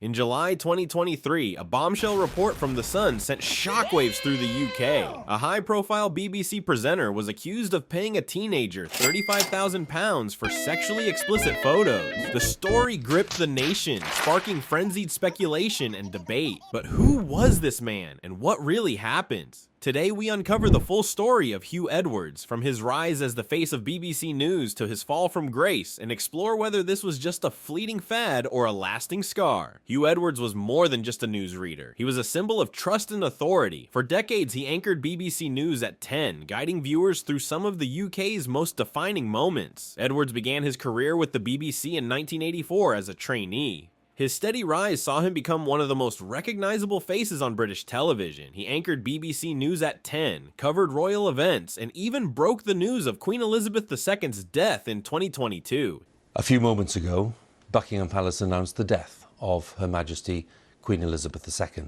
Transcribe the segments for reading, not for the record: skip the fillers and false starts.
In July 2023, a bombshell report from The Sun sent shockwaves through the UK. A high-profile BBC presenter was accused of paying a teenager £35,000 for sexually explicit photos. The story gripped the nation, sparking frenzied speculation and debate. But who was this man, and what really happened? Today we uncover the full story of Huw Edwards, from his rise as the face of BBC News to his fall from grace, and explore whether this was just a fleeting fad or a lasting scar. Huw Edwards was more than just a newsreader. He was a symbol of trust and authority. For decades he anchored BBC News at 10, guiding viewers through some of the UK's most defining moments. Edwards began his career with the BBC in 1984 as a trainee. His steady rise saw him become one of the most recognizable faces on British television. He anchored BBC News at 10, covered royal events, and even broke the news of Queen Elizabeth II's death in 2022. A few moments ago, Buckingham Palace announced the death of Her Majesty Queen Elizabeth II.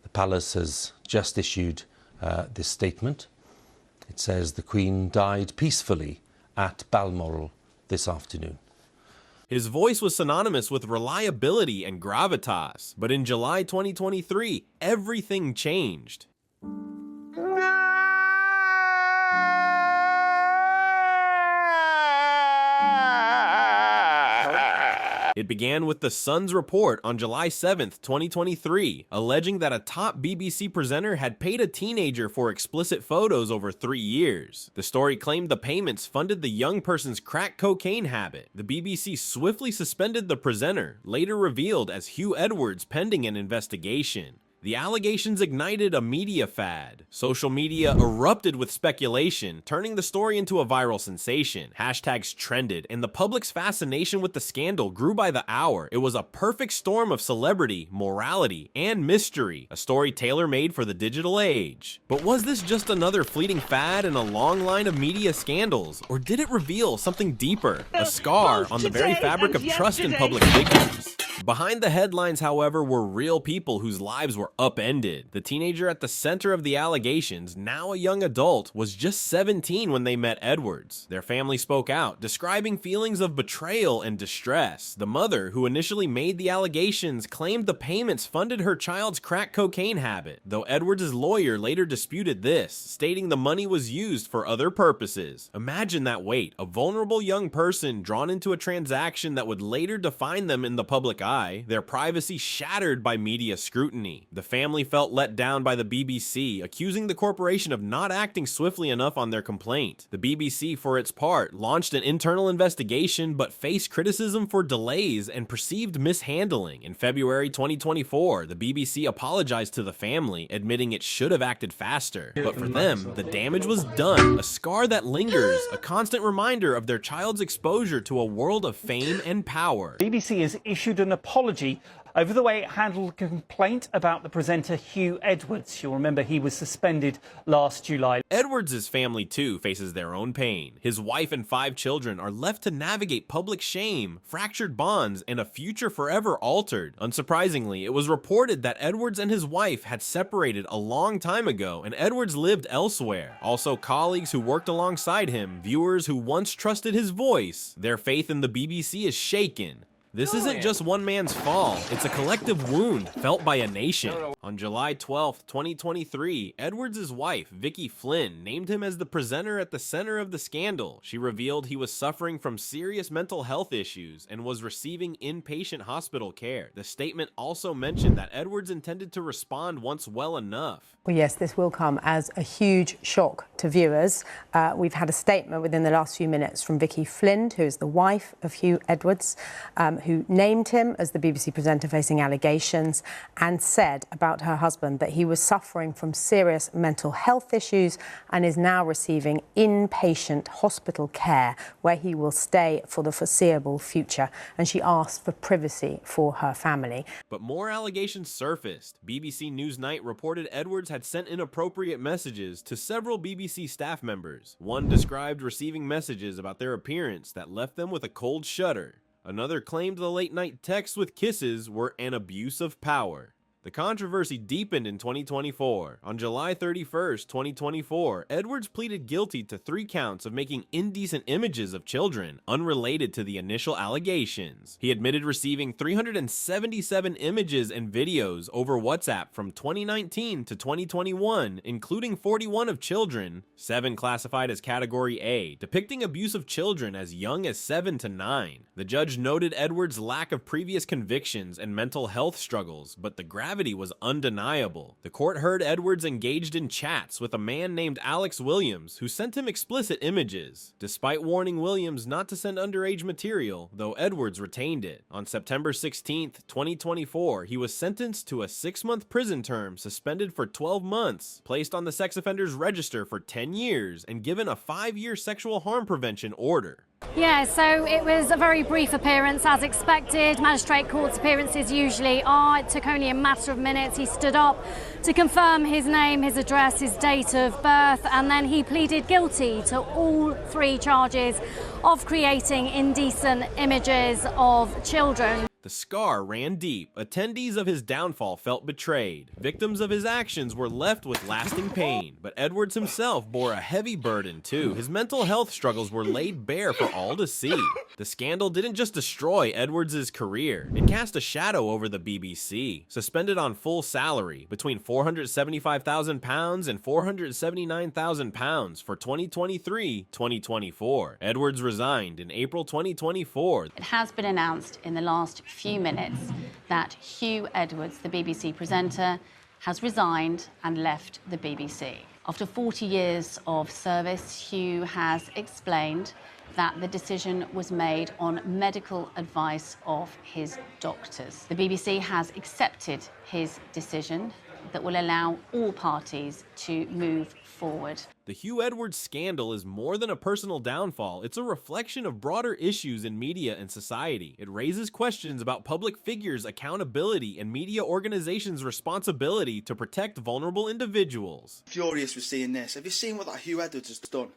The palace has just issued this statement. It says the Queen died peacefully at Balmoral this afternoon. His voice was synonymous with reliability and gravitas, but in July 2023, everything changed. It began with The Sun's report on July 7th, 2023, alleging that a top BBC presenter had paid a teenager for explicit photos over 3 years. The story claimed the payments funded the young person's crack cocaine habit. The BBC swiftly suspended the presenter, later revealed as Huw Edwards, pending an investigation. The allegations ignited a media fad. Social media erupted with speculation, turning the story into a viral sensation. Hashtags trended, and the public's fascination with the scandal grew by the hour. It was a perfect storm of celebrity, morality, and mystery, a story tailor-made for the digital age. But was this just another fleeting fad in a long line of media scandals, or did it reveal something deeper, a scar on the very fabric of trust in public figures? Behind the headlines, however, were real people whose lives were upended. The teenager at the center of the allegations, now a young adult, was just 17 when they met Edwards. Their family spoke out, describing feelings of betrayal and distress. The mother, who initially made the allegations, claimed the payments funded her child's crack cocaine habit, though Edwards' lawyer later disputed this, stating the money was used for other purposes. Imagine that weight, a vulnerable young person drawn into a transaction that would later define them in the public eye, their privacy shattered by media scrutiny. The family felt let down by the BBC, accusing the corporation of not acting swiftly enough on their complaint. The BBC, for its part, launched an internal investigation but faced criticism for delays and perceived mishandling. In February 2024, the BBC apologized to the family, admitting it should have acted faster. But for them, the damage was done, a scar that lingers, a constant reminder of their child's exposure to a world of fame and power. BBC has issued an apology over the way it handled a complaint about the presenter Huw Edwards. You'll remember he was suspended last July. Edwards' family too faces their own pain. His wife and 5 children are left to navigate public shame, fractured bonds, and a future forever altered. Unsurprisingly, it was reported that Edwards and his wife had separated a long time ago, and Edwards lived elsewhere. Also, colleagues who worked alongside him, viewers who once trusted his voice, their faith in the BBC is shaken. This isn't just one man's fall, it's a collective wound felt by a nation. On July 12, 2023, Edwards' wife, Vicky Flynn, named him as the presenter at the center of the scandal. She revealed he was suffering from serious mental health issues and was receiving inpatient hospital care. The statement also mentioned that Edwards intended to respond once well enough. Well, yes, this will come as a huge shock to viewers. We've had a statement within the last few minutes from Vicky Flynn, who is the wife of Huw Edwards, who named him as the BBC presenter facing allegations and said about her husband that he was suffering from serious mental health issues and is now receiving inpatient hospital care where he will stay for the foreseeable future. And she asked for privacy for her family. But more allegations surfaced. BBC Newsnight reported Edwards had sent inappropriate messages to several BBC staff members. One described receiving messages about their appearance that left them with a cold shudder. Another claimed the late-night texts with kisses were an abuse of power. The controversy deepened in 2024. On July 31st, 2024, Edwards pleaded guilty to 3 counts of making indecent images of children, unrelated to the initial allegations. He admitted receiving 377 images and videos over WhatsApp from 2019 to 2021, including 41 of children, 7 classified as Category A, depicting abuse of children as young as 7 to 9. The judge noted Edwards' lack of previous convictions and mental health struggles, but the gravity was undeniable. The court heard Edwards engaged in chats with a man named Alex Williams, who sent him explicit images. Despite warning Williams not to send underage material, though Edwards retained it. On September 16, 2024, he was sentenced to a 6-month prison term, suspended for 12 months, placed on the sex offenders register for 10 years, and given a 5-year sexual harm prevention order. Yeah, so it was a very brief appearance as expected. Magistrate court's appearances usually are. It took only a matter of minutes. He stood up to confirm his name, his address, his date of birth, and then he pleaded guilty to all 3 charges of creating indecent images of children. The scar ran deep. Attendees of his downfall felt betrayed. Victims of his actions were left with lasting pain, but Edwards himself bore a heavy burden too. His mental health struggles were laid bare for all to see. The scandal didn't just destroy Edwards' career, it cast a shadow over the BBC. Suspended on full salary, between £475,000 and £479,000 for 2023-2024. Edwards resigned in April 2024. It has been announced in the last few minutes that Huw Edwards, the BBC presenter, has resigned and left the BBC. After 40 years of service, Huw has explained that the decision was made on medical advice of his doctors. The BBC has accepted his decision that will allow all parties to move forward. The Huw Edwards scandal is more than a personal downfall. It's a reflection of broader issues in media and society. It raises questions about public figures' accountability and media organizations' responsibility to protect vulnerable individuals. Furious with seeing this. Have you seen what that Huw Edwards has done?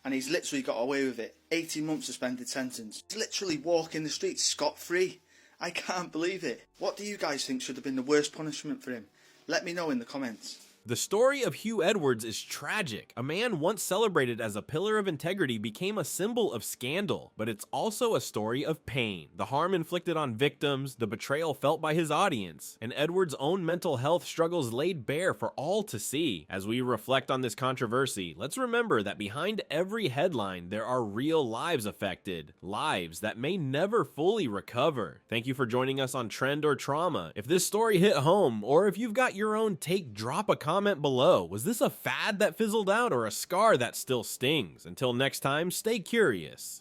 And he's literally got away with it. 18 months suspended sentence. He's literally walking the streets scot-free. I can't believe it. What do you guys think should have been the worst punishment for him? Let me know in the comments. The story of Huw Edwards is tragic. A man once celebrated as a pillar of integrity became a symbol of scandal, but it's also a story of pain. The harm inflicted on victims, the betrayal felt by his audience, and Edwards' own mental health struggles laid bare for all to see. As we reflect on this controversy, let's remember that behind every headline, there are real lives affected, lives that may never fully recover. Thank you for joining us on Trend or Trauma. If this story hit home, or if you've got your own take, drop a comment below. Was this a fad that fizzled out or a scar that still stings? Until next time, stay curious.